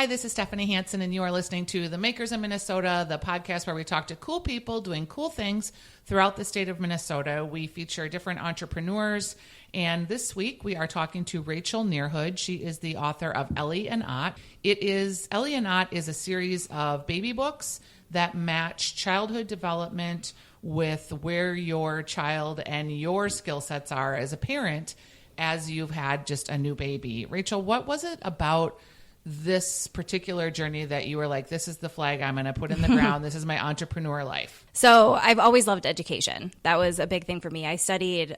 this is Stephanie Hansen, and you are listening to The Makers in Minnesota, the podcast where we talk to cool people doing cool things throughout the state of Minnesota. We feature different entrepreneurs, and this week we are talking to Rachel Nearhood. She is the author of Ellie and Ott. Ellie and Ott is a series of baby books that match childhood development with where your child and your skill sets are as a parent as you've had just a new baby. Rachel, what was it about this particular journey that you were like, this is the flag I'm going to put in the ground. This is my entrepreneur life? So I've always loved education. That was a big thing for me. I studied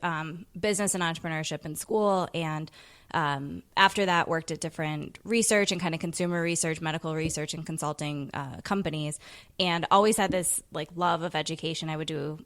business and entrepreneurship in school, and after that worked at different research and kind of consumer research, medical research and consulting companies, and always had this like love of education. I would do,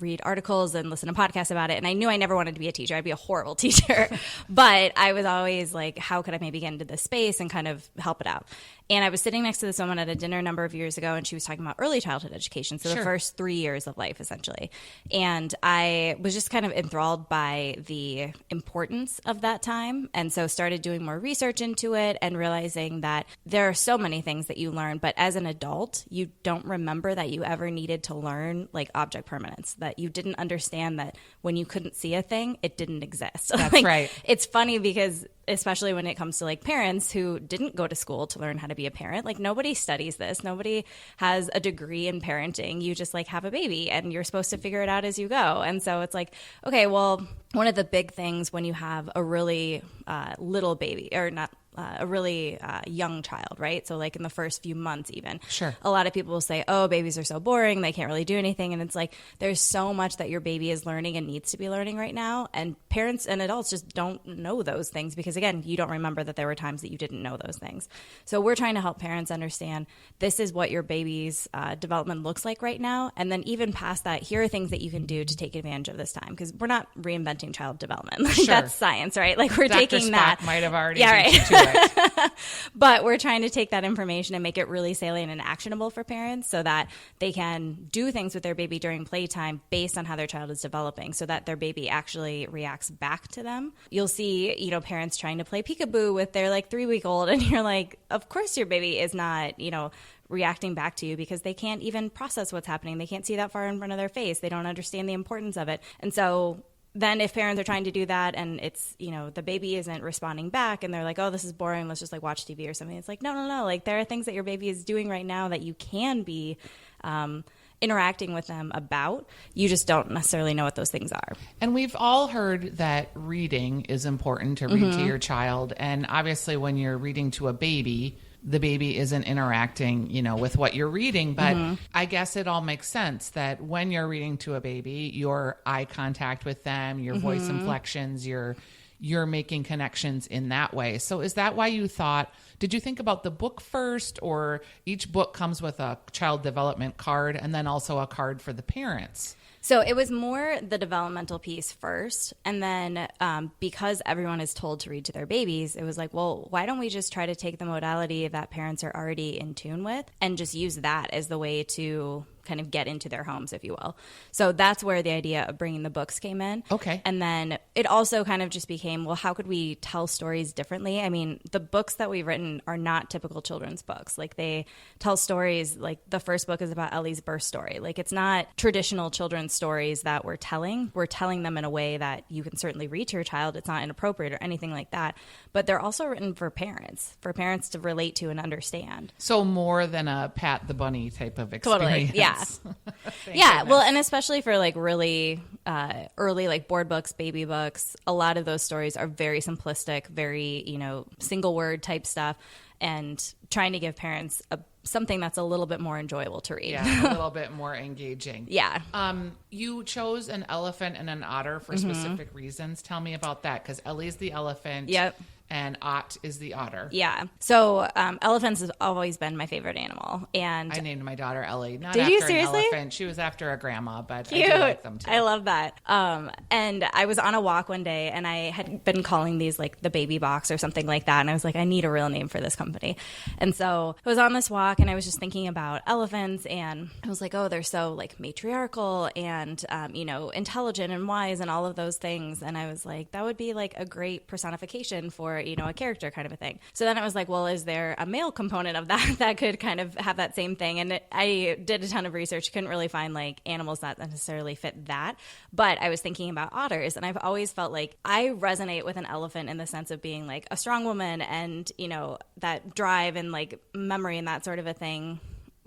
read articles and listen to podcasts about it. And I knew I never wanted to be a teacher. I'd be a horrible teacher. But I was always like, how could I maybe get into this space and kind of help it out? And I was sitting next to this woman at a dinner a number of years ago, and she was talking about early childhood education. So the first 3 years of life, essentially. And I was just kind of enthralled by the importance of that time. And so started doing more research into it and realizing that there are so many things that you learn, but as an adult, you don't remember that you ever needed to learn like object permanence, that you didn't understand that when you couldn't see a thing, it didn't exist. That's right. It's funny because especially when it comes to like parents who didn't go to school to learn how to be a parent, like nobody studies this. Nobody has a degree in parenting. You just like have a baby and you're supposed to figure it out as you go. And so it's like, okay, well, one of the big things when you have a really little baby, or not a really young child, right? So like in the first few months even. Sure. A lot of people will say, oh, babies are so boring. They can't really do anything. And it's like, there's so much that your baby is learning and needs to be learning right now. And parents and adults just don't know those things because, again, you don't remember that there were times that you didn't know those things. So we're trying to help parents understand this is what your baby's development looks like right now. And then even past that, here are things that you can do to take advantage of this time. Because we're not reinventing child development. Sure. That's science, right? Like we're Dr. taking Spock that. might have already right. beat you to it. But we're trying to take that information and make it really salient and actionable for parents so that they can do things with their baby during playtime based on how their child is developing so that their baby actually reacts back to them. You'll see, parents trying to play peekaboo with their like 3-week-old, and you're like, of course your baby is not, reacting back to you because they can't even process what's happening. They can't see that far in front of their face. They don't understand the importance of it. And so then if parents are trying to do that and it's, the baby isn't responding back and they're like, oh, this is boring, let's just like watch TV or something. It's like, no. Like there are things that your baby is doing right now that you can be interacting with them about. You just don't necessarily know what those things are. And we've all heard that reading is important to read to your child. And obviously when you're reading to a baby, the baby isn't interacting, with what you're reading. But I guess it all makes sense that when you're reading to a baby, your eye contact with them, your voice inflections, you're making connections in that way. So is that why you thought, did you think about the book first, or each book comes with a child development card and then also a card for the parents? So it was more the developmental piece first. And then because everyone is told to read to their babies, it was like, well, why don't we just try to take the modality that parents are already in tune with and just use that as the way to kind of get into their homes, if you will. So that's where the idea of bringing the books came in. Okay. And then it also kind of just became, well, how could we tell stories differently? I mean, the books that we've written are not typical children's books. Like they tell stories, like the first book is about Ellie's birth story. Like it's not traditional children's stories that we're telling. We're telling them in a way that you can certainly read to your child. It's not inappropriate or anything like that. But they're also written for parents to relate to and understand. So more than a Pat the Bunny type of experience. Totally, yeah. Yeah, well, and especially for like really early like board books, baby books, a lot of those stories are very simplistic, very, single word type stuff, and trying to give parents something that's a little bit more enjoyable to read. Yeah, a little bit more engaging. Yeah. You chose an elephant and an otter for specific reasons. Tell me about that, because Ellie's the elephant. Yep. And Ott is the otter. Yeah. So elephants has always been my favorite animal. And I named my daughter Ellie. Not Did after you an seriously? elephant. She was after a grandma, but Cute. I do like them too. I love that. And I was on a walk one day and I had been calling these like the baby box or something like that. And I was like, I need a real name for this company. And so I was on this walk and I was just thinking about elephants, and I was like, oh, they're so like matriarchal and, intelligent and wise and all of those things. And I was like, that would be like a great personification for or, a character kind of a thing. So then it was like, well, is there a male component of that that could kind of have that same thing? And I did a ton of research, couldn't really find like animals that necessarily fit that. But I was thinking about otters, and I've always felt like I resonate with an elephant in the sense of being like a strong woman and, that drive and like memory and that sort of a thing.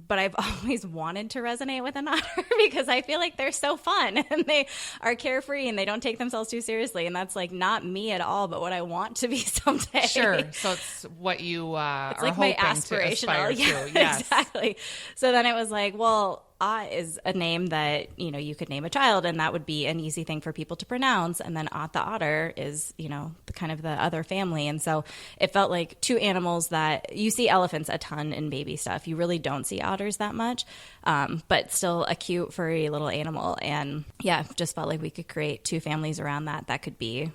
But I've always wanted to resonate with an otter because I feel like they're so fun and they are carefree and they don't take themselves too seriously. And that's like not me at all, but what I want to be someday. Sure. So it's what you it's are like hoping my aspirational. to aspire to. Yes. Exactly. So then it was like, well, is a name that, you could name a child, and that would be an easy thing for people to pronounce. And then the otter is, the kind of the other family. And so it felt like two animals that you see elephants a ton in baby stuff. You really don't see otters that much, but still a cute, furry little animal. And yeah, just felt like we could create two families around that could be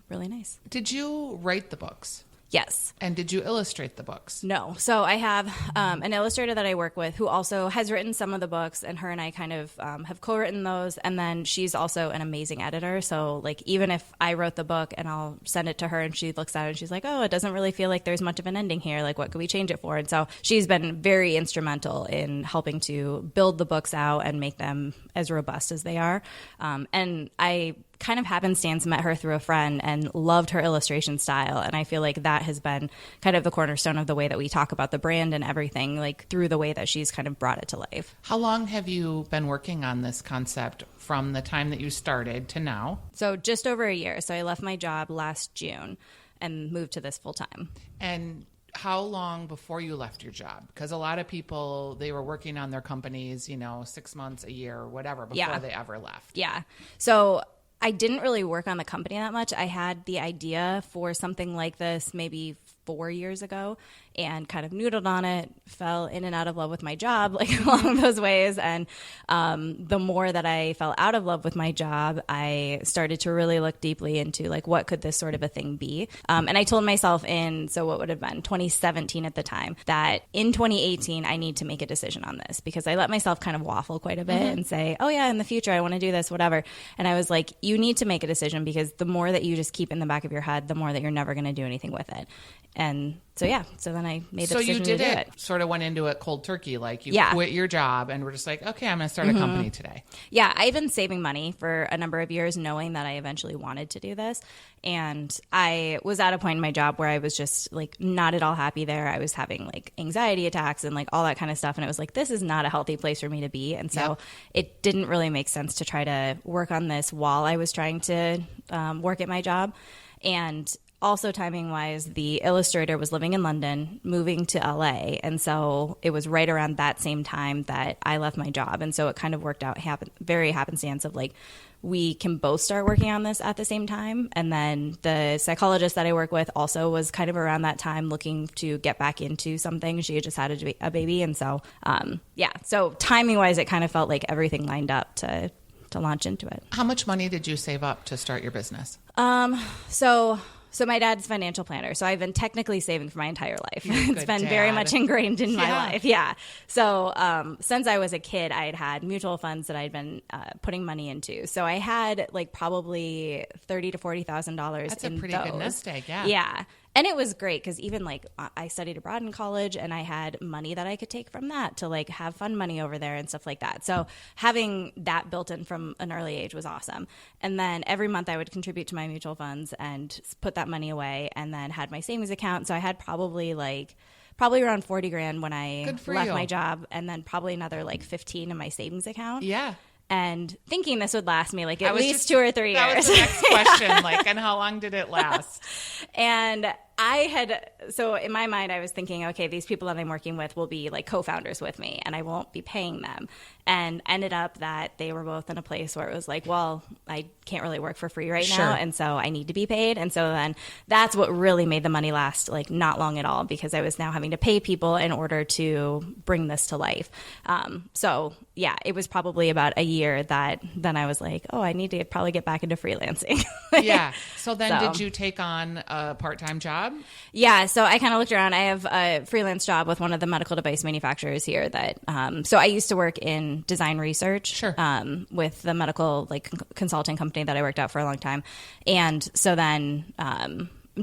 really nice. Did you write the books? Yes. And did you illustrate the books? No. So I have an illustrator that I work with who also has written some of the books, and her and I kind of have co-written those. And then she's also an amazing editor. So like even if I wrote the book and I'll send it to her and she looks at it and she's like, oh, it doesn't really feel like there's much of an ending here. Like what could we change it for? And so she's been very instrumental in helping to build the books out and make them as robust as they are. And I kind of happenstance met her through a friend and loved her illustration style. And I feel like that has been kind of the cornerstone of the way that we talk about the brand and everything, like through the way that she's kind of brought it to life. How long have you been working on this concept from the time that you started to now? So just over a year. So I left my job last June and moved to this full time. And how long before you left your job? Because a lot of people, they were working on their companies, 6 months, a year, or whatever, before they ever left. Yeah. So I didn't really work on the company that much. I had the idea for something like this maybe 4 years ago and kind of noodled on it, fell in and out of love with my job, like along those ways. And the more that I fell out of love with my job, I started to really look deeply into like, what could this sort of a thing be? And I told myself so what would have been 2017 at the time, that in 2018, I need to make a decision on this, because I let myself kind of waffle quite a bit and say, oh yeah, in the future, I want to do this, whatever. And I was like, you need to make a decision, because the more that you just keep in the back of your head, the more that you're never going to do anything with it. And so then I made the decision to do it. So you did it, sort of went into it cold turkey, like you quit your job and were just like, okay, I'm going to start a company today. Yeah, I've been saving money for a number of years, knowing that I eventually wanted to do this. And I was at a point in my job where I was just like not at all happy there. I was having like anxiety attacks and like all that kind of stuff. And it was like, this is not a healthy place for me to be. And so it didn't really make sense to try to work on this while I was trying to work at my job. And also, timing wise, the illustrator was living in London, moving to LA. And so it was right around that same time that I left my job. And so it kind of worked out very happenstance of like, we can both start working on this at the same time. And then the psychologist that I work with also was kind of around that time looking to get back into something. She had just had a baby. And so, so timing wise, it kind of felt like everything lined up to launch into it. How much money did you save up to start your business? So my dad's financial planner. So I've been technically saving for my entire life. It's been very much ingrained in my life. Yeah. So since I was a kid, I had mutual funds that I'd been putting money into. So I had like probably $30,000 to $40,000. That's a pretty good nest egg. Yeah. Yeah. And it was great because even like I studied abroad in college and I had money that I could take from that to like have fun money over there and stuff like that. So having that built in from an early age was awesome. And then every month I would contribute to my mutual funds and put that money away, and then had my savings account. So I had probably around 40 grand when I left my job, and then probably another like 15 in my savings account. Yeah. And thinking this would last me like at least 2 or 3 years. That was the next question. Like, and how long did it last? And so in my mind, I was thinking, okay, these people that I'm working with will be like co-founders with me and I won't be paying them. And ended up that they were both in a place where it was like, well, I can't really work for free right now. And so I need to be paid. And so then that's what really made the money last like not long at all, because I was now having to pay people in order to bring this to life. So yeah, it was probably about a year that then I was like, oh, I need to probably get back into freelancing. Yeah. So then did you take on a part-time job? Yeah. So I kind of looked around. I have a freelance job with one of the medical device manufacturers here that, so I used to work in design research, with the medical like consulting company that I worked at for a long time. And so then,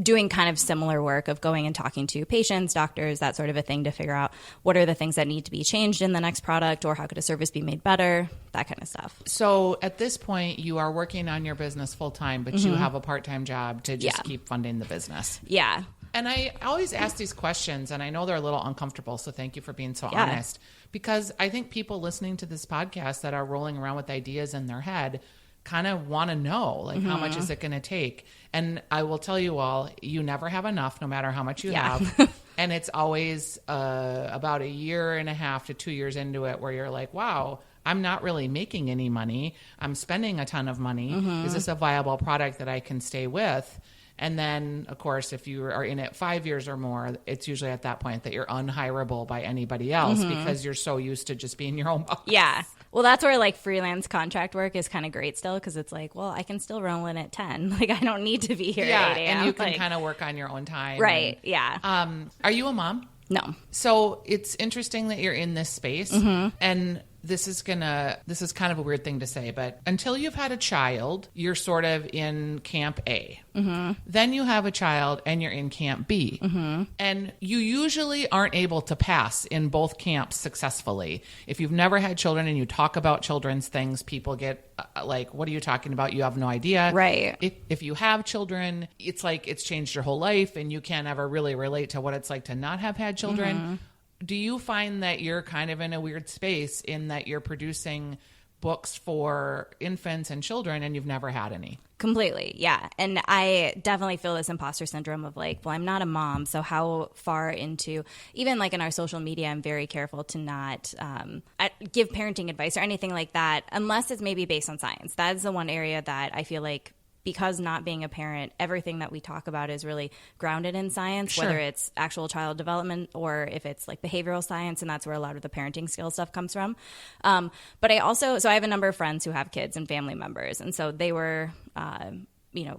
doing kind of similar work of going and talking to patients, doctors, that sort of a thing to figure out what are the things that need to be changed in the next product, or how could a service be made better, that kind of stuff. So at this point, you are working on your business full time, but you have a part-time job to just keep funding the business. Yeah. And I always ask these questions, and I know they're a little uncomfortable, so thank you for being so honest. Because I think people listening to this podcast that are rolling around with ideas in their head kind of want to know, like, how much is it going to take? And I will tell you all, you never have enough, no matter how much you have. And it's always about a year and a half to 2 years into it where you're like, wow, I'm not really making any money. I'm spending a ton of money. Is this a viable product that I can stay with? And then, of course, if you are in it 5 years or more, it's usually at that point that you're unhirable by anybody else because you're so used to just being your own boss. Yeah. Well, that's where like freelance contract work is kind of great still, because it's like, well, I can still roll in at 10. Like, I don't need to be here at 8 a.m. And you can kind of work on your own time. Right. And, are you a mom? No. So it's interesting that you're in this space. And this is kind of a weird thing to say, but until you've had a child, you're sort of in camp A. Then you have a child and you're in camp B. And you usually aren't able to pass in both camps successfully. If you've never had children and you talk about children's things, people get like, what are you talking about? You have no idea. Right. If you have children, it's like it's changed your whole life and you can't ever really relate to what it's like to not have had children. Do you find that you're kind of in a weird space in that you're producing books for infants and children and you've never had any? Completely. Yeah. And I definitely feel this imposter syndrome of like, well, I'm not a mom. So how far into, even like in our social media, I'm very careful to not give parenting advice or anything like that, unless it's maybe based on science. That's the one area that I feel like, because not being a parent, everything that we talk about is really grounded in science, whether it's actual child development or if it's like behavioral science, and that's where a lot of the parenting skill stuff comes from. But I have a number of friends who have kids and family members, and so they were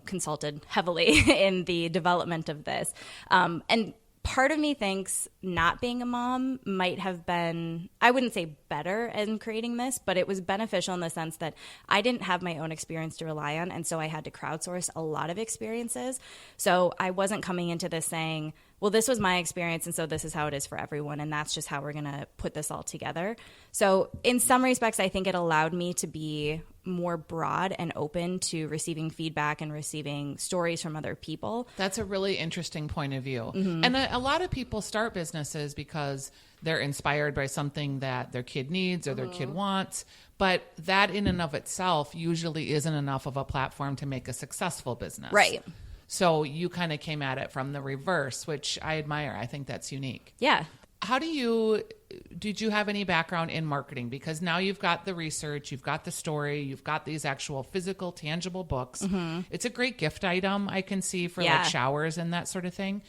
consulted heavily in the development of this. And part of me thinks not being a mom might have been, I wouldn't say better in creating this, but it was beneficial in the sense that I didn't have my own experience to rely on. And so I had to crowdsource a lot of experiences. So I wasn't coming into this saying, well, this was my experience, and so this is how it is for everyone, and that's just how we're going to put this all together. So in some respects, I think it allowed me to be more broad and open to receiving feedback and receiving stories from other people. That's a really interesting point of view. And a lot of people start businesses because they're inspired by something that their kid needs or their kid wants. But that in and of itself usually isn't enough of a platform to make a successful business. Right. So you kind of came at it from the reverse, which I admire. I think that's unique. Yeah. Did you have any background in marketing? Because now you've got the research, you've got the story, you've got these actual physical, tangible books. It's a great gift item I can see for like showers and that sort of thing.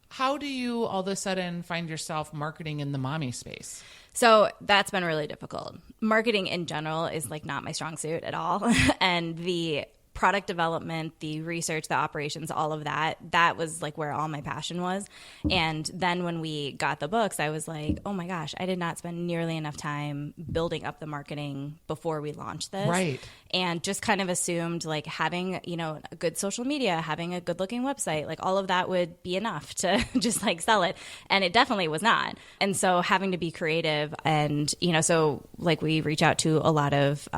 How do you all of a sudden find yourself marketing in the mommy space? So that's been really difficult. Marketing in general is like not my strong suit at all. And the product development, the research, the operations, all of that was like where all my passion was. And then when we got the books, I was like, oh my gosh, I did not spend nearly enough time building up the marketing before we launched this. Right. And just kind of assumed like having, a good social media, having a good looking website, like all of that would be enough to just like sell it. And it definitely was not. And so having to be creative and, so like we reach out to a lot of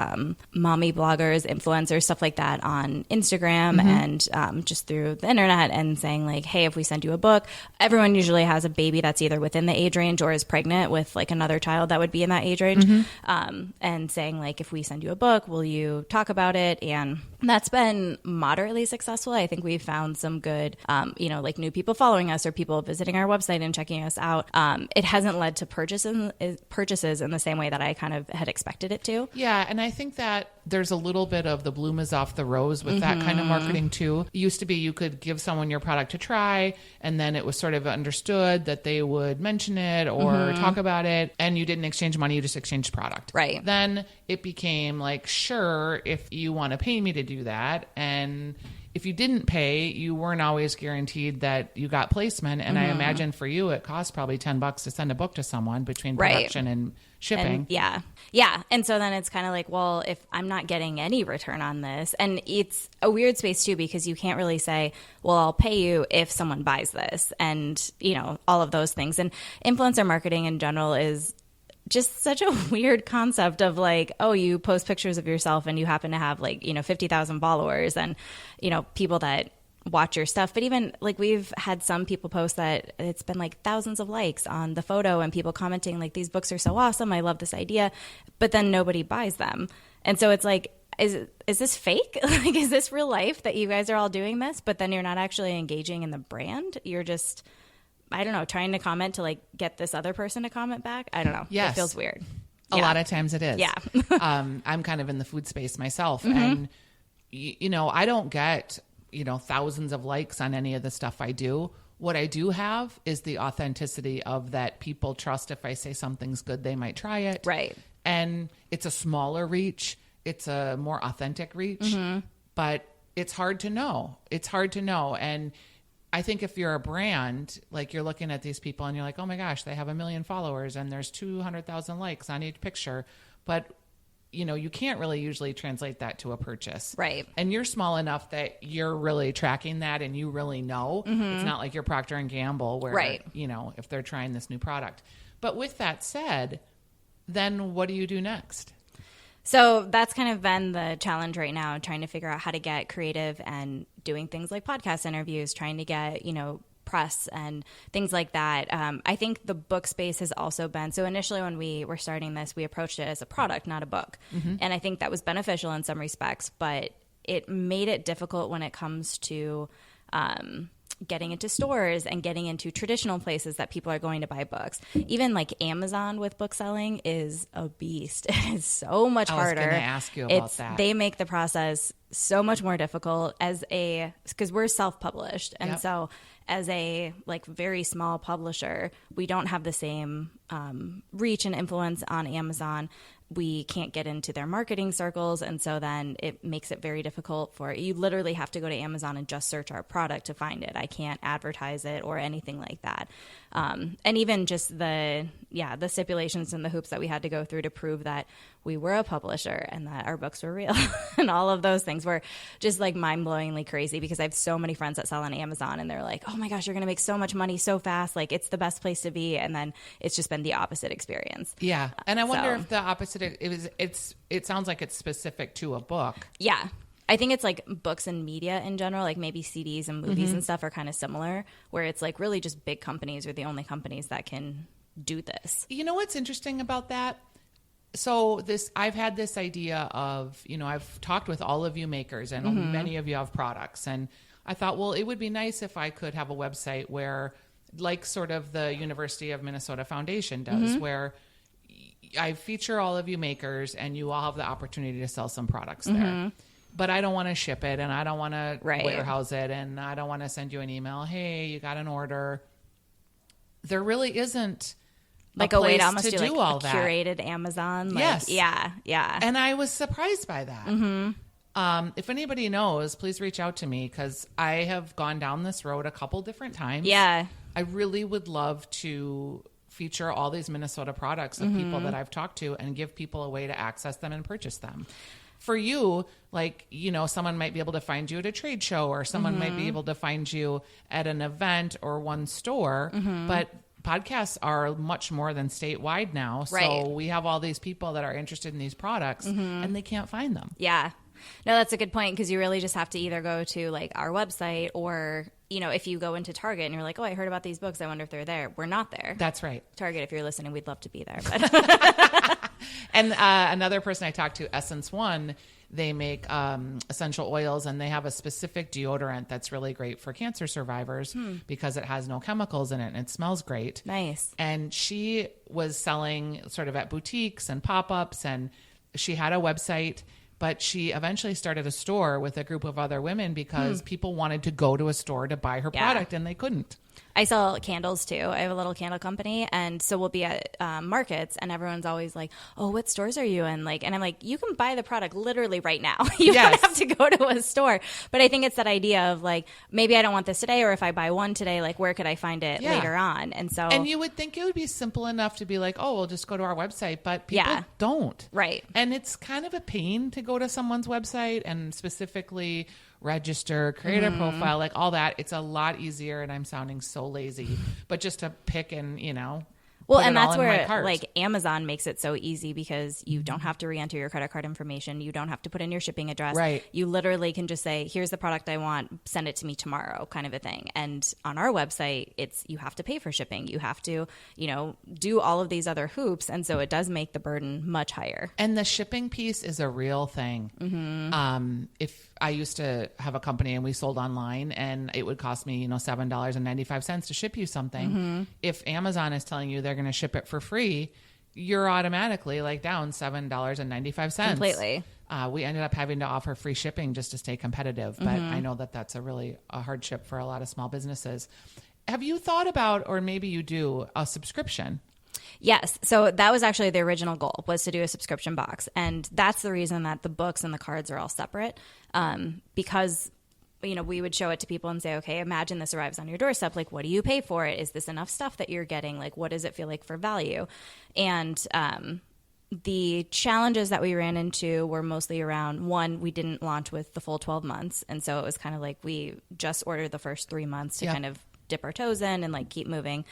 mommy bloggers, influencers, stuff like that on Instagram and just through the internet, and saying like, hey, if we send you a book, everyone usually has a baby that's either within the age range or is pregnant with like another child that would be in that age range. And saying like, if we send you a book, will you talk about it? And that's been moderately successful. I think we've found some good, like new people following us or people visiting our website and checking us out. It hasn't led to purchases in the same way that I kind of had expected it to. Yeah. And I think that there's a little bit of the bloom is off the rose with that kind of marketing too. It used to be you could give someone your product to try, and then it was sort of understood that they would mention it or talk about it, and you didn't exchange money, you just exchanged product. Right. Then it became like, sure, if you want to pay me to do that, and if you didn't pay, you weren't always guaranteed that you got placement. And I imagine for you, it costs probably $10 to send a book to someone between production and shipping. And yeah. And so then it's kind of like, well, if I'm not getting any return on this, and it's a weird space too, because you can't really say, well, I'll pay you if someone buys this, and, you know, all of those things. And influencer marketing in general is just such a weird concept of like, oh, you post pictures of yourself and you happen to have like, you know, 50,000 followers and, you know, people that watch your stuff. But even like we've had some people post that it's been like thousands of likes on the photo and people commenting like, these books are so awesome, I love this idea, but then nobody buys them. And so it's like, is this fake? Like, is this real life that you guys are all doing this, but then you're not actually engaging in the brand? You're just, I don't know, trying to comment to like get this other person to comment back. I don't know. Yes. It feels weird. A lot of times it is. Yeah. I'm kind of in the food space myself. And, you know, I don't get, you know, thousands of likes on any of the stuff I do. What I do have is the authenticity of that people trust if I say something's good, they might try it. Right. And it's a smaller reach. It's a more authentic reach. But it's hard to know. It's hard to know. And I think if you're a brand, like you're looking at these people and you're like, oh my gosh, they have 1 million followers and there's 200,000 likes on each picture. But, you know, you can't really usually translate that to a purchase. Right. And you're small enough that you're really tracking that and you really know. It's not like you're Procter and Gamble where, you know, if they're trying this new product. But with that said, then what do you do next? So that's kind of been the challenge right now, trying to figure out how to get creative and doing things like podcast interviews, trying to get, you know, press and things like that. I think the book space has also been, so initially when we were starting this, we approached it as a product, not a book. And I think that was beneficial in some respects, but it made it difficult when it comes to getting into stores and getting into traditional places that people are going to buy books. Even like Amazon with book selling is a beast. It is so much harder. I was going to ask you about that. They make the process so much more difficult because we're self-published. And so as a like very small publisher, we don't have the same reach and influence on Amazon. We can't get into their marketing circles. And so then it makes it very difficult you literally have to go to Amazon and just search our product to find it. I can't advertise it or anything like that. And even just the stipulations and the hoops that we had to go through to prove that we were a publisher and that our books were real and all of those things were just like mind-blowingly crazy, because I have so many friends that sell on Amazon and they're like, oh my gosh, you're going to make so much money so fast. Like, it's the best place to be. And then it's just been the opposite experience. Yeah. And I wonder if the opposite, it sounds like it's specific to a book. Yeah. I think it's like books and media in general, like maybe CDs and movies and stuff are kind of similar, where it's like really just big companies are the only companies that can do this. You know what's interesting about that? So I've had this idea of, you know, I've talked with all of you makers and many of you have products. And I thought, well, it would be nice if I could have a website where, like sort of the University of Minnesota Foundation does, where I feature all of you makers and you all have the opportunity to sell some products there. But I don't want to ship it and I don't want to warehouse it and I don't want to send you an email, hey, you got an order. There really isn't like a way to almost do like all that. Curated Amazon. Like, yes. Yeah. And I was surprised by that. If anybody knows, please reach out to me, because I have gone down this road a couple different times. Yeah. I really would love to feature all these Minnesota products of people that I've talked to and give people a way to access them and purchase them. For you, like, you know, someone might be able to find you at a trade show, or someone might be able to find you at an event or one store. But podcasts are much more than statewide now. So we have all these people that are interested in these products and they can't find them. Yeah. No, that's a good point, because you really just have to either go to like our website, or, you know, if you go into Target and you're like, oh, I heard about these books, I wonder if they're there. We're not there. That's right. Target, if you're listening, we'd love to be there. But And another person I talked to, Essence One, they make essential oils, and they have a specific deodorant that's really great for cancer survivors because it has no chemicals in it and it smells great. Nice. And she was selling sort of at boutiques and pop-ups, and she had a website, but she eventually started a store with a group of other women because people wanted to go to a store to buy her product and they couldn't. I sell candles too. I have a little candle company, and so we'll be at markets, and everyone's always like, "Oh, what stores are you in?" Like, and I'm like, "You can buy the product literally right now. You don't have to go to a store." But I think it's that idea of like, maybe I don't want this today, or if I buy one today, like, where could I find it later on? And you would think it would be simple enough to be like, "Oh, we'll just go to our website," but people don't. Right. And it's kind of a pain to go to someone's website and specifically register, create a profile, like all that. It's a lot easier, and I'm sounding so lazy, but just to pick and, well, and that's where like Amazon makes it so easy, because you don't have to re-enter your credit card information. You don't have to put in your shipping address. Right. You literally can just say, here's the product I want, send it to me tomorrow, kind of a thing. And on our website, you have to pay for shipping. You have to, do all of these other hoops. And so it does make the burden much higher. And the shipping piece is a real thing. If I used to have a company and we sold online, and it would cost me, $7.95 to ship you something. If Amazon is telling you they're going to ship it for free, you're automatically like down $7.95. Completely. We ended up having to offer free shipping just to stay competitive. But I know that that's a hardship for a lot of small businesses. Have you thought about, or maybe you do, a subscription? Yes. So that was actually the original goal, was to do a subscription box. And that's the reason that the books and the cards are all separate, because we would show it to people and say, okay, imagine this arrives on your doorstep. Like, what do you pay for it? Is this enough stuff that you're getting? Like, what does it feel like for value? And the challenges that we ran into were mostly around, one, we didn't launch with the full 12 months. And so it was kind of like we just ordered the first 3 months to kind of dip our toes in and like keep moving.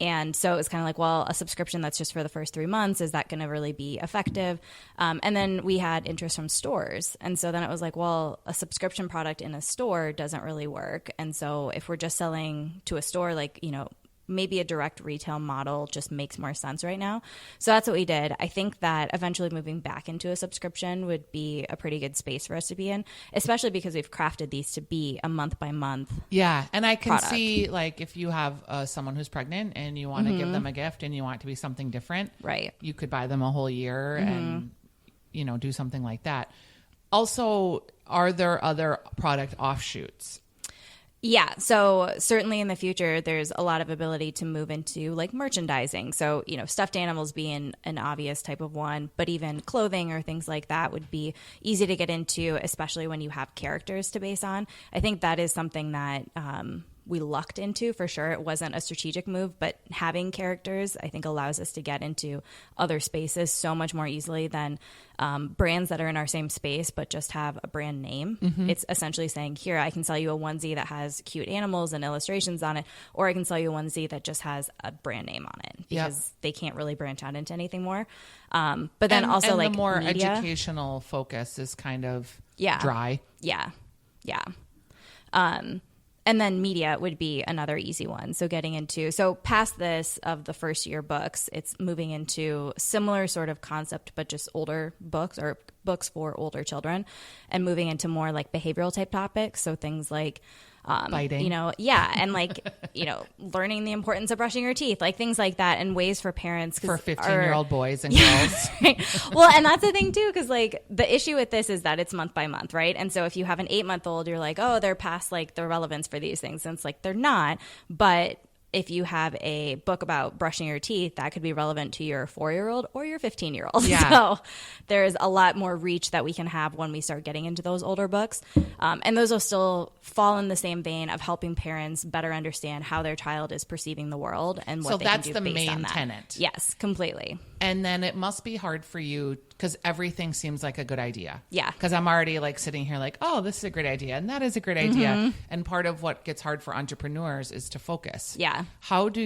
And so it was kind of like, well, a subscription that's just for the first 3 months, is that going to really be effective? And then we had interest from stores. And so then it was like, well, a subscription product in a store doesn't really work. And so if we're just selling to a store, like, maybe a direct retail model just makes more sense right now. So that's what we did. I think that eventually moving back into a subscription would be a pretty good space for us to be in, especially because we've crafted these to be a month by month. Yeah. And I can see, like, if you have someone who's pregnant and you want to give them a gift and you want it to be something different, right? You could buy them a whole year and, do something like that. Also, are there other product offshoots? Yeah. So certainly in the future, there's a lot of ability to move into like merchandising. So, stuffed animals being an obvious type of one, but even clothing or things like that would be easy to get into, especially when you have characters to base on. I think that is something that we lucked into for sure. It wasn't a strategic move, but having characters, I think, allows us to get into other spaces so much more easily than brands that are in our same space but just have a brand name. It's essentially saying, here, I can sell you a onesie that has cute animals and illustrations on it, or I can sell you a onesie that just has a brand name on it, because they can't really branch out into anything more. But then also and like the more media, educational focus is kind of dry. Yeah. And then media would be another easy one. So past this of the first year books, it's moving into similar sort of concept, but just older books, or books for older children, and moving into more like behavioral type topics. So things like biting, and like, learning the importance of brushing your teeth, like things like that, and ways for parents for 15-year-old boys and girls. Right. Well, and that's the thing too, because like the issue with this is that it's month by month, right? And so if you have an 8-month-old, you're like, oh, they're past like the relevance for these things, and it's like they're not. But if you have a book about brushing your teeth, that could be relevant to your 4-year-old or your 15-year-old. Yeah. So there's a lot more reach that we can have when we start getting into those older books. And those will still fall in the same vein of helping parents better understand how their child is perceiving the world and what they can do based on that. So that's the main tenet. Yes, completely. And then it must be hard for you, because everything seems like a good idea. Yeah. Because I'm already like sitting here like, oh, this is a great idea, and that is a great idea. And part of what gets hard for entrepreneurs is to focus. Yeah. How do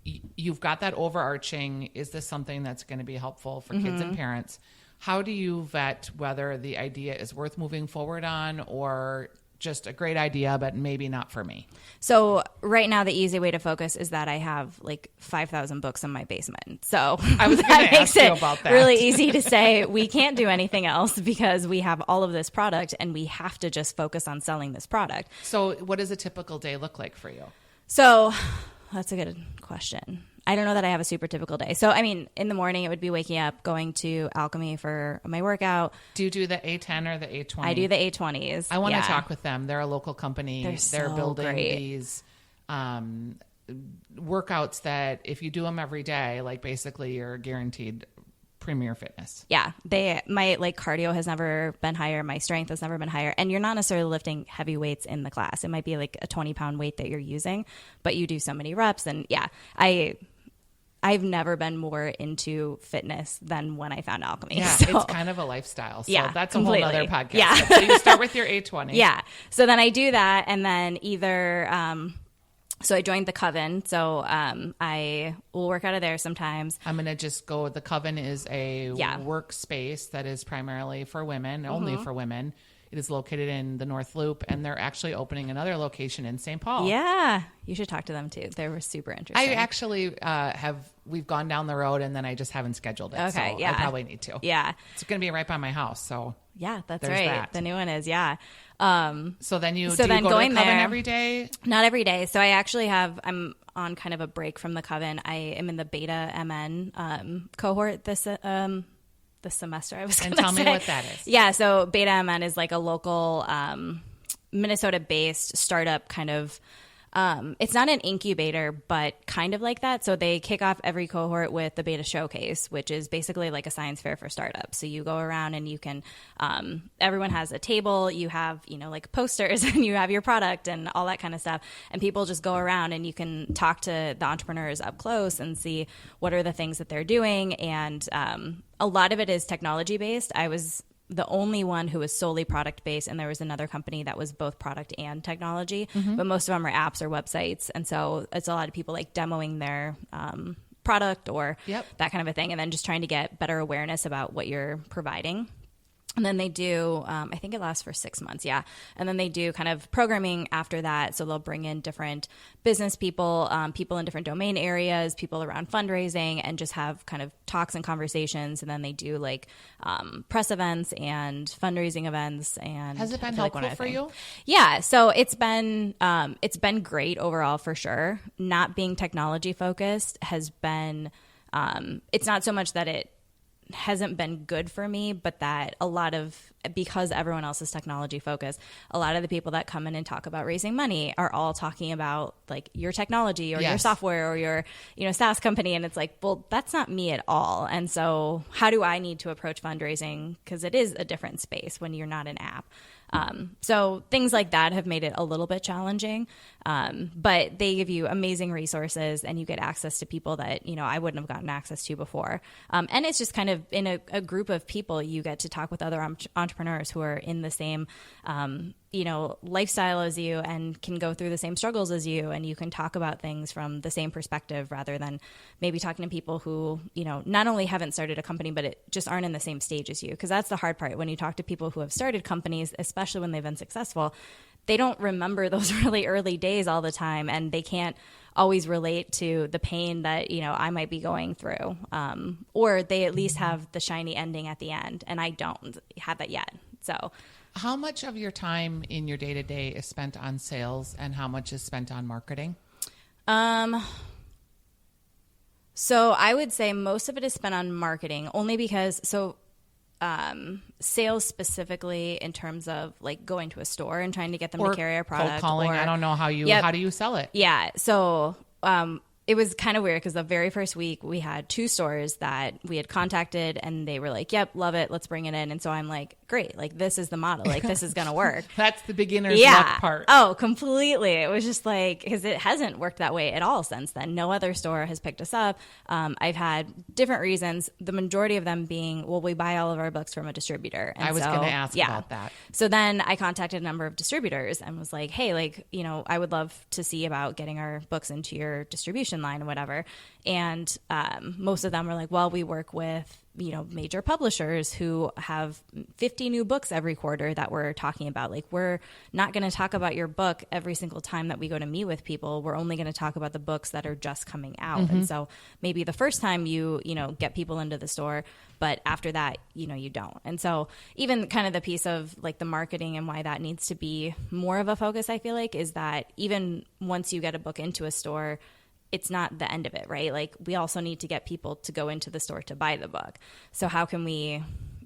you've got that overarching, is this something that's going to be helpful for kids and parents? How do you vet whether the idea is worth moving forward on, or just a great idea, but maybe not for me? So right now, the easy way to focus is that I have like 5,000 books in my basement. So I was that makes it about that. Really easy to say we can't do anything else because we have all of this product and we have to just focus on selling this product. So what does a typical day look like for you? So that's a good question. I don't know that I have a super typical day. So, I mean, in the morning, it would be waking up, going to Alchemy for my workout. Do you do the A10 or the A20? I do the A20s. I want to talk with them. They're a local company. They're building great. these workouts that if you do them every day, like basically you're guaranteed premier fitness. Yeah. My like cardio has never been higher. My strength has never been higher. And you're not necessarily lifting heavy weights in the class. It might be like a 20-pound weight that you're using, but you do so many reps. And yeah, I've never been more into fitness than when I found Alchemy. Yeah, so, it's kind of a lifestyle. So yeah, that's completely. A whole other podcast. Yeah. So you start with your 820. Yeah. So then I do that, and then either so I joined the Coven. So I will work out of there sometimes. I'm going to just go. The Coven is a workspace that is primarily for women, only for women. It is located in the North Loop, and they're actually opening another location in St. Paul. Yeah. You should talk to them too. They were super interesting. I actually we've gone down the road, and then I just haven't scheduled it. Okay, so yeah. I probably need to. Yeah. It's going to be right by my house. So yeah, that's there's right. that. The new one is, yeah. So then you, So do then you go going to the Coven there- every day? Not every day. So I actually I'm on kind of a break from the Coven. I am in the Beta MN cohort this semester. I was And gonna tell me say. what that is. Yeah, so Beta MN is like a local Minnesota-based startup kind of. It's not an incubator, but kind of like that. So they kick off every cohort with the Beta Showcase, which is basically like a science fair for startups. So you go around and you can, everyone has a table, you have, like posters and you have your product and all that kind of stuff. And people just go around and you can talk to the entrepreneurs up close and see what are the things that they're doing. And a lot of it is technology based. I was the only one who was solely product based, and there was another company that was both product and technology, but most of them are apps or websites. And so it's a lot of people like demoing their product or that kind of a thing, and then just trying to get better awareness about what you're providing. And then they do, I think it lasts for 6 months, yeah. And then they do kind of programming after that. So they'll bring in different business people, people in different domain areas, people around fundraising, and just have kind of talks and conversations. And then they do like press events and fundraising events. And has it been helpful for you? Yeah. So it's been great overall for sure. Not being technology focused has been, it's not so much that it hasn't been good for me, but that because everyone else is technology focused, a lot of the people that come in and talk about raising money are all talking about like your technology or your software or your, SaaS company. And it's like, well, that's not me at all. And so how do I need to approach fundraising? Because it is a different space when you're not an app. So things like that have made it a little bit challenging. But they give you amazing resources and you get access to people that, I wouldn't have gotten access to before. And it's just kind of in a group of people, you get to talk with other entrepreneurs who are in the same, lifestyle as you and can go through the same struggles as you. And you can talk about things from the same perspective rather than maybe talking to people who, not only haven't started a company, but it just aren't in the same stage as you. Because that's the hard part. When you talk to people who have started companies, especially when they've been successful, they don't remember those really early days all the time. And they can't always relate to the pain that, I might be going through. Or they at least have the shiny ending at the end. And I don't have that yet. So how much of your time in your day-to-day is spent on sales and how much is spent on marketing? So I would say most of it is spent on marketing only because sales specifically in terms of like going to a store and trying to get them to carry our product. Cold calling. I don't know how do you sell it? Yeah. So, it was kind of weird because the very first week we had 2 stores that we had contacted and they were like, yep, love it. Let's bring it in. And so I'm like, great. Like this is the model. Like this is going to work. That's the beginner's luck part. Oh, completely. It was just like, because it hasn't worked that way at all since then. No other store has picked us up. I've had different reasons. The majority of them being, well, we buy all of our books from a distributor. And I was going to ask about that. So then I contacted a number of distributors and was like, hey, I would love to see about getting our books into your distribution line or whatever. And most of them were like, well, we work with major publishers who have 50 new books every quarter that we're talking about. Like, we're not going to talk about your book every single time that we go to meet with people. We're only going to talk about the books that are just coming out. Mm-hmm. And so maybe the first time you get people into the store, but after that, you don't. And so even kind of the piece of like the marketing and why that needs to be more of a focus, I feel like, is that even once you get a book into a store, it's not the end of it, right? Like we also need to get people to go into the store to buy the book. So how can we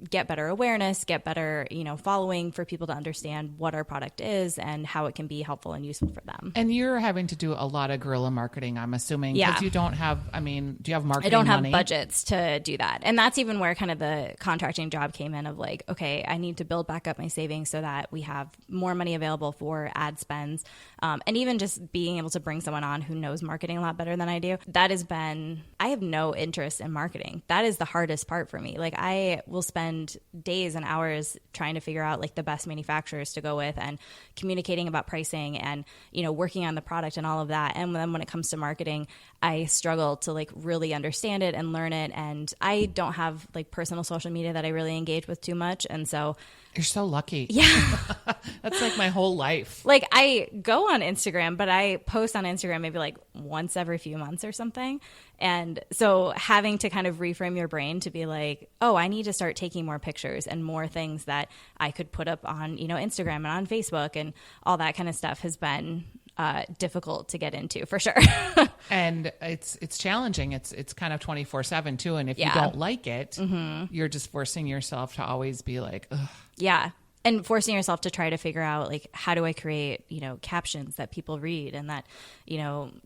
get better awareness, get better, following for people to understand what our product is and how it can be helpful and useful for them. And you're having to do a lot of guerrilla marketing, I'm assuming, Yeah. because you don't have, do you have marketing I don't have money? budgets to do that. And that's even where kind of the contracting job came in of like, okay, I need to build back up my savings so that we have more money available for ad spends. And even just being able to bring someone on who knows marketing a lot better than I do. I have no interest in marketing. That is the hardest part for me. Like I will spend days and hours trying to figure out like the best manufacturers to go with and communicating about pricing and, working on the product and all of that. And then when it comes to marketing, I struggle to like really understand it and learn it. And I don't have like personal social media that I really engage with too much. And so you're so lucky. Yeah. That's like my whole life. Like I go on Instagram, but I post on Instagram maybe like once every few months or something. And so having to kind of reframe your brain to be like, oh, I need to start taking more pictures and more things that I could put up on, Instagram and on Facebook and all that kind of stuff has been difficult to get into for sure. And it's challenging. It's kind of 24/7 too. And if you Yeah. don't like it, you're just forcing yourself to always be like, ugh. Yeah. And forcing yourself to try to figure out like, how do I create, captions that people read and that,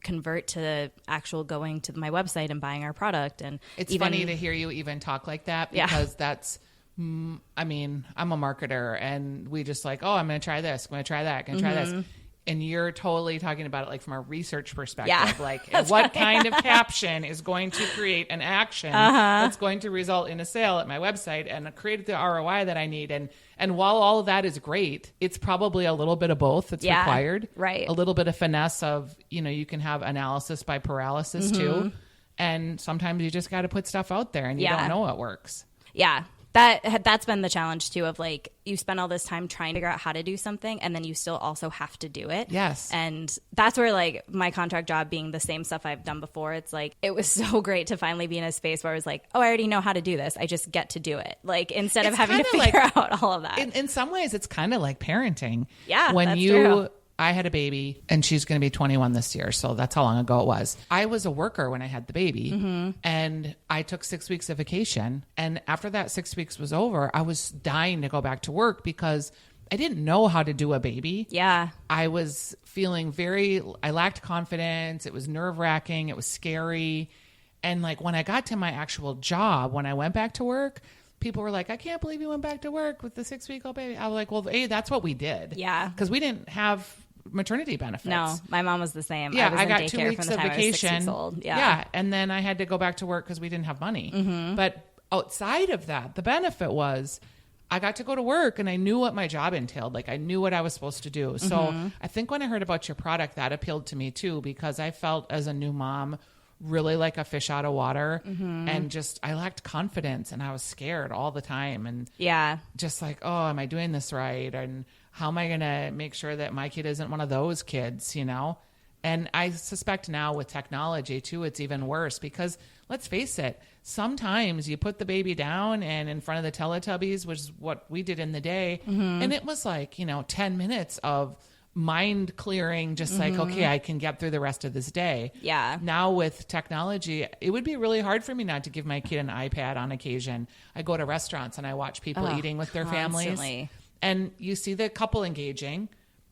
convert to actual going to my website and buying our product. And It's funny to hear you even talk like that because that's, I'm a marketer and we just like, oh, I'm going to try this. I'm going to try that. I'm going to try this. And you're totally talking about it like from a research perspective, Yeah, like what kind of caption is going to create an action that's going to result in a sale at my website and create the ROI that I need. And while all of that is great, it's probably a little bit of both that's required. Right. A little bit of finesse of, you can have analysis by paralysis too. And sometimes you just got to put stuff out there and you don't know what works. Yeah. That's been the challenge too of like you spend all this time trying to figure out how to do something and then you still also have to do it. Yes. And that's where like my contract job being the same stuff I've done before, it's like it was so great to finally be in a space where I was like, oh, I already know how to do this. I just get to do it. Like instead of having to figure out all of that. In some ways, it's kind of like parenting. Yeah, when that's true. I had a baby and she's going to be 21 this year. So that's how long ago it was. I was a worker when I had the baby and I took 6 weeks of vacation. And after that 6 weeks was over, I was dying to go back to work because I didn't know how to do a baby. Yeah. I was feeling I lacked confidence. It was nerve wracking. It was scary. And like when I got to my actual job, when I went back to work, people were like, I can't believe you went back to work with the 6-week-old baby. I was like, well, hey, that's what we did. Yeah. Because we didn't have maternity benefits. No, my mom was the same. Yeah, I was I in got daycare 2 weeks from the of time I was 6 vacation. weeks old. Yeah, and then I had to go back to work because we didn't have money. But outside of that, the benefit was I got to go to work and I knew what my job entailed. Like I knew what I was supposed to do. So I think when I heard about your product, that appealed to me too, because I felt as a new mom really like a fish out of water and just I lacked confidence and I was scared all the time and just like, oh, am I doing this right? And how am I going to make sure that my kid isn't one of those kids, And I suspect now with technology too, it's even worse because let's face it, sometimes you put the baby down and in front of the Teletubbies, which is what we did in the day. And it was like, 10 minutes of mind clearing, just like, okay, I can get through the rest of this day. Yeah. Now with technology, it would be really hard for me not to give my kid an iPad on occasion. I go to restaurants and I watch people eating with their families. And you see the couple engaging,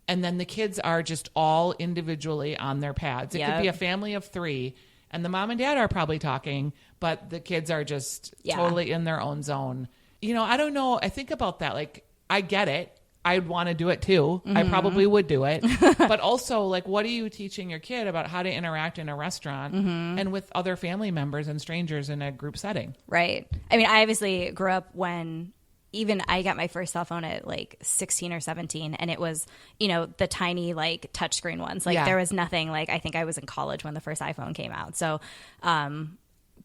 and then the kids are just all individually on their pads. It could be a family of 3, and the mom and dad are probably talking, but the kids are just totally in their own zone. I don't know. I think about that. Like, I get it. I'd want to do it too. I probably would do it. But also, like, what are you teaching your kid about how to interact in a restaurant and with other family members and strangers in a group setting? Right. I mean, I obviously grew up when even I got my first cell phone at like 16 or 17 and it was, the tiny like touchscreen ones. Like there was nothing like, I think I was in college when the first iPhone came out. So,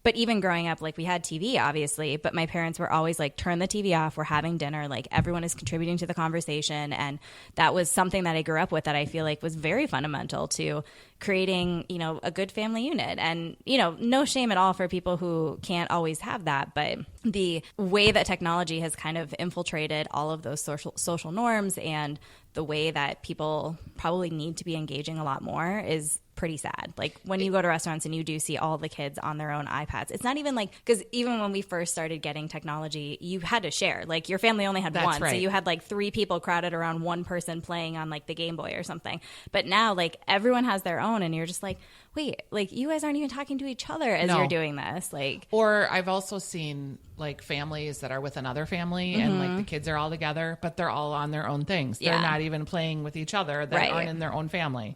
but even growing up, like we had TV obviously, but my parents were always like, turn the TV off. We're having dinner. Like everyone is contributing to the conversation. And that was something that I grew up with that I feel like was very fundamental to creating, a good family unit. And, no shame at all for people who can't always have that. But the way that technology has kind of infiltrated all of those social norms and the way that people probably need to be engaging a lot more is pretty sad. Like when you go to restaurants and you do see all the kids on their own iPads, it's not even like, because even when we first started getting technology, you had to share. Like your family only had one. Right. So you had like 3 people crowded around one person playing on like the Game Boy or something. But now like everyone has their own and you're just like, wait, like you guys aren't even talking to each other as you're doing this. Like, or I've also seen like families that are with another family and like the kids are all together, but they're all on their own things. They're not even playing with each other. They aren't in their own family.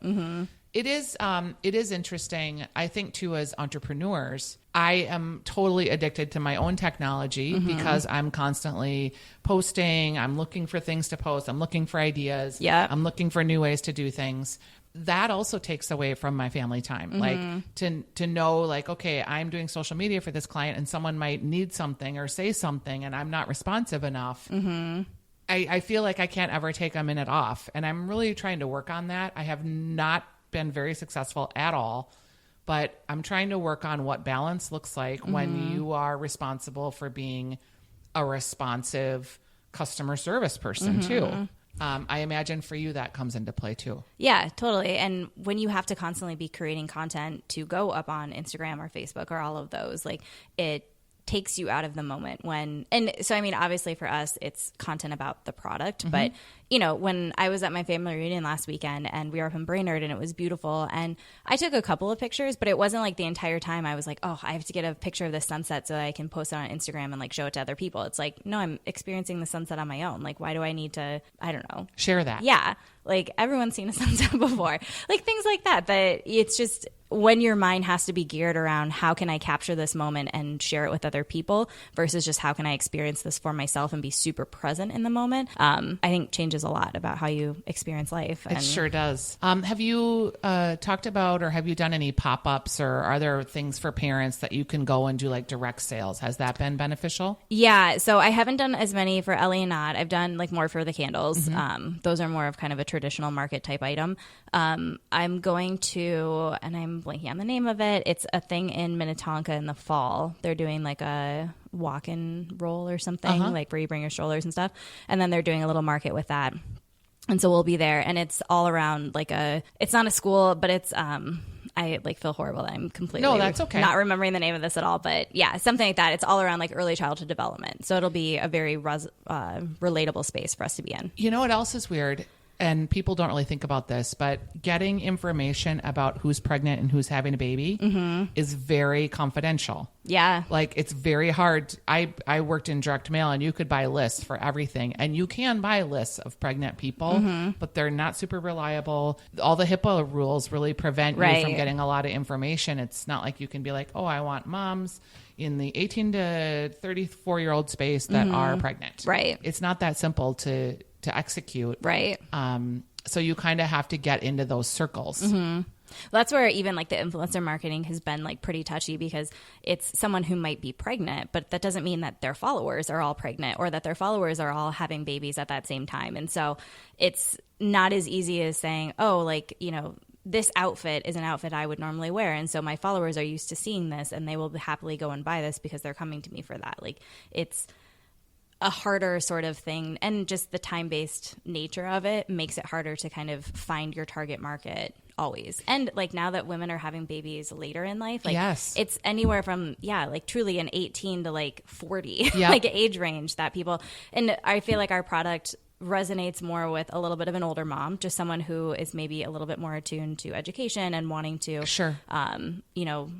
It is interesting. I think too, as entrepreneurs, I am totally addicted to my own technology because I'm constantly posting. I'm looking for things to post. I'm looking for ideas. Yeah. I'm looking for new ways to do things. That also takes away from my family time. Like to know like, okay, I'm doing social media for this client and someone might need something or say something and I'm not responsive enough. I feel like I can't ever take a minute off. And I'm really trying to work on that. I have not been very successful at all, but I'm trying to work on what balance looks like when you are responsible for being a responsive customer service person too. I imagine for you that comes into play too. Yeah, totally. And when you have to constantly be creating content to go up on Instagram or Facebook or all of those, like it takes you out of the moment and so I mean obviously for us it's content about the product, but you know, when I was at my family reunion last weekend and we were up in Brainerd and it was beautiful and I took a couple of pictures, but it wasn't like the entire time I was like, oh, I have to get a picture of the sunset so that I can post it on Instagram and like show it to other people. It's like, no, I'm experiencing the sunset on my own. Like, why do I need to, I don't know, share that? Yeah, like everyone's seen a sunset before, like things like that. But it's just when your mind has to be geared around how can I capture this moment and share it with other people versus just how can I experience this for myself and be super present in the moment, I think changes a lot about how you experience life. It sure does. Have you talked about or have you done any pop-ups or are there things for parents that you can go and do like direct sales? Has that been beneficial? Yeah. So I haven't done as many for Ellie and Nod. I've done like more for the candles. Those are more of kind of a traditional market type item. I'm going to, and I'm blanking on the name of it. It's a thing in Minnetonka in the fall. They're doing like a walk and roll or something, like where you bring your strollers and stuff. And then they're doing a little market with that. And so we'll be there and it's all around like it's not a school, but it's, I like feel horrible that I'm completely that's okay. Not remembering the name of this at all, but yeah, something like that. It's all around like early childhood development. So it'll be a very relatable space for us to be in. You know what else is weird? And people don't really think about this, but getting information about who's pregnant and who's having a baby is very confidential. Yeah. Like it's very hard. I worked in direct mail and you could buy lists for everything and you can buy lists of pregnant people, but they're not super reliable. All the HIPAA rules really prevent you from getting a lot of information. It's not like you can be like, oh, I want moms in the 18 to 34-year-old space that are pregnant. Right. It's not that simple to execute. Right. So you kind of have to get into those circles. Well, that's where even like the influencer marketing has been like pretty touchy because it's someone who might be pregnant, but that doesn't mean that their followers are all pregnant or that their followers are all having babies at that same time. And so it's not as easy as saying, oh, like, you know, this outfit is an outfit I would normally wear. And so my followers are used to seeing this and they will happily go and buy this because they're coming to me for that. Like it's a harder sort of thing. And just the time-based nature of it makes it harder to kind of find your target market always. And like now that women are having babies later in life, like it's anywhere from, like truly an 18 to like 40, like age range that people, and I feel like our product resonates more with a little bit of an older mom, just someone who is maybe a little bit more attuned to education and wanting to, you know,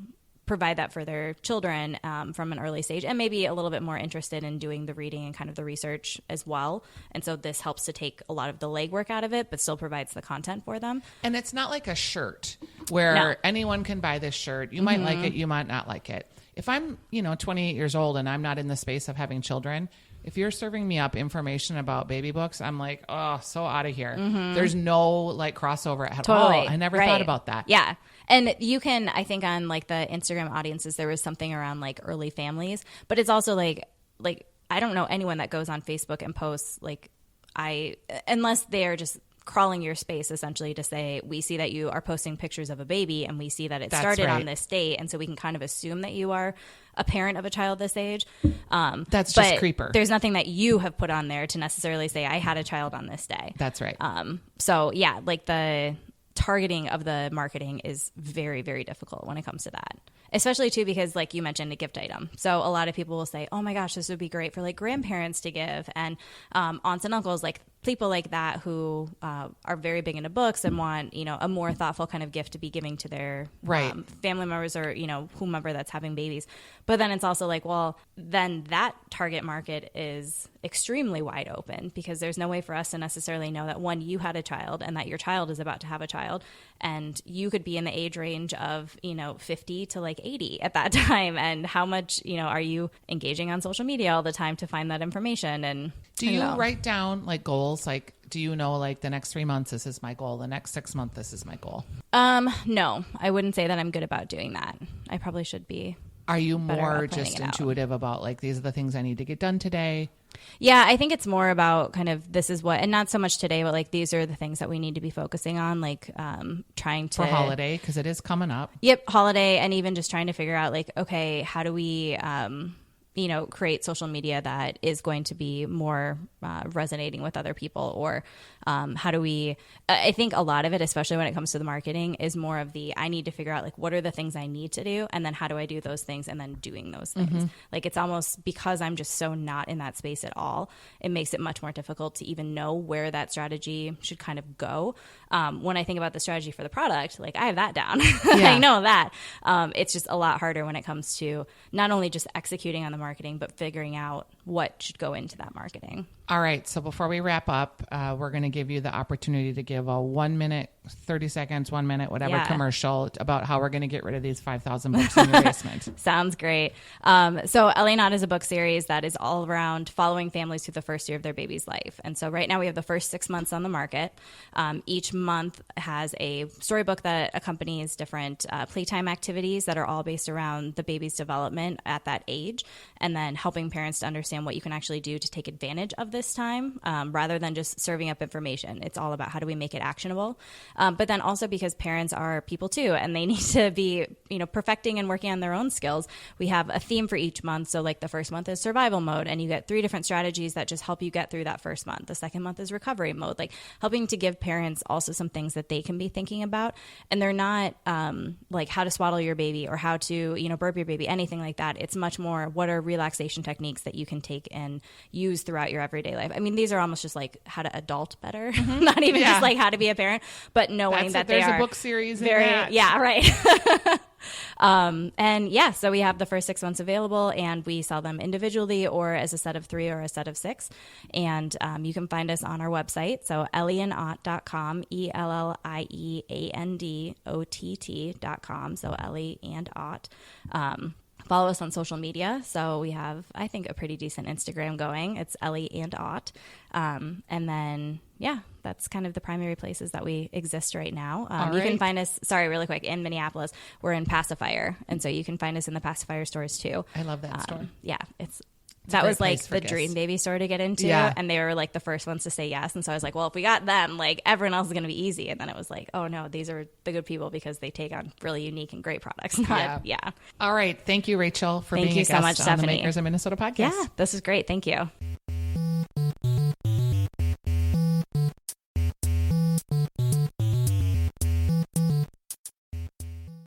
provide that for their children from an early stage and maybe a little bit more interested in doing the reading and kind of the research as well. And so this helps to take a lot of the legwork out of it, but still provides the content for them. And it's not like a shirt where anyone can buy this shirt. You might like it, you might not like it. If I'm, 28 years old and I'm not in the space of having children, if you're serving me up information about baby books, I'm like, oh, so out of here. There's no like crossover at all. I never thought about that. Yeah. And you can, I think on like the Instagram audiences, there was something around like early families, but it's also like I don't know anyone that goes on Facebook and posts unless they're just crawling your space essentially to say, we see that you are posting pictures of a baby and we see that it started on this date. And so we can kind of assume that you are a parent of a child this age. That's just creeper. There's nothing that you have put on there to necessarily say, I had a child on this day. That's right. So yeah, like targeting of the marketing is very, very difficult when it comes to that. Especially too, because like you mentioned, a gift item. So a lot of people will say, oh my gosh, this would be great for like grandparents to give, and aunts and uncles, like people like that who are very big into books and want, a more thoughtful kind of gift to be giving to their family members or, whomever that's having babies. But then it's also like, well, then that target market is extremely wide open, because there's no way for us to necessarily know that, one, you had a child and that your child is about to have a child, and you could be in the age range of 50 to like 80 at that time, and how much are you engaging on social media all the time to find that information. And do you write down like goals? Like, do you know, like the next 3 months this is my goal, the next 6 months this is my goal? No, I wouldn't say that I'm good about doing that. I probably should be. Are you more just intuitive about like, these are the things I need to get done today? Yeah, I think it's more about kind of, this is what, and not so much today, but like these are the things that we need to be focusing on, like trying to. For holiday, because it is coming up. Yep, holiday, and even just trying to figure out like, okay, how do we create social media that is going to be more resonating with other people, or how do we, I think a lot of it, especially when it comes to the marketing, is more of the, I need to figure out like, what are the things I need to do, and then how do I do those things, and then doing those things. Mm-hmm. Like, it's almost, because I'm just so not in that space at all, it makes it much more difficult to even know where that strategy should kind of go. When I think about the strategy for the product, like I have that down. Yeah. I know that. It's just a lot harder when it comes to not only just executing on the marketing, but figuring out what should go into that marketing. All right. So before we wrap up, we're going to give you the opportunity to give a 1 minute, 30 seconds, 1 minute, whatever commercial about how we're going to get rid of these 5,000 books in your basement. Sounds great. So Ellie and Aught is a book series that is all around following families through the first year of their baby's life. And so right now we have the first 6 months on the market. Each month has a storybook that accompanies different playtime activities that are all based around the baby's development at that age, and then helping parents to understand what you can actually do to take advantage of this time, rather than just serving up information. It's all about how do we make it actionable. But then also, because parents are people too, and they need to be, perfecting and working on their own skills, we have a theme for each month. So like the first month is survival mode, and you get 3 different strategies that just help you get through that first month. The second month is recovery mode, like helping to give parents also some things that they can be thinking about. And they're not like how to swaddle your baby or how to, burp your baby, anything like that. It's much more, what are relaxation techniques that you can take and use throughout your everyday life. I mean, these are almost just like how to adult better, not even just like how to be a parent, but knowing that there's a book series very, in that. Yeah, right. And yeah, so we have the first 6 months available, and we sell them individually or as a set of 3 or a set of 6. And you can find us on our website. So ellieandott.com, ELLIEANDOTT.com. So Ellie and Ott. Follow us on social media. So we have, I think, a pretty decent Instagram going. It's Ellie and Ott. And then, yeah, that's kind of the primary places that we exist right now. You can find us, really quick, in Minneapolis. We're in Pacifier. And so you can find us in the Pacifier stores too. I love that store. Yeah, that was like the dream baby store to get into. Yeah. And they were like the first ones to say yes. And so I was like, well, if we got them, like everyone else is going to be easy. And then it was like, oh no, these are the good people because they take on really unique and great products. Yeah. All right. Thank you, Rachel, for being a guest so much, on Stephanie. the Makers of Minnesota podcast. Yeah, this is great. Thank you.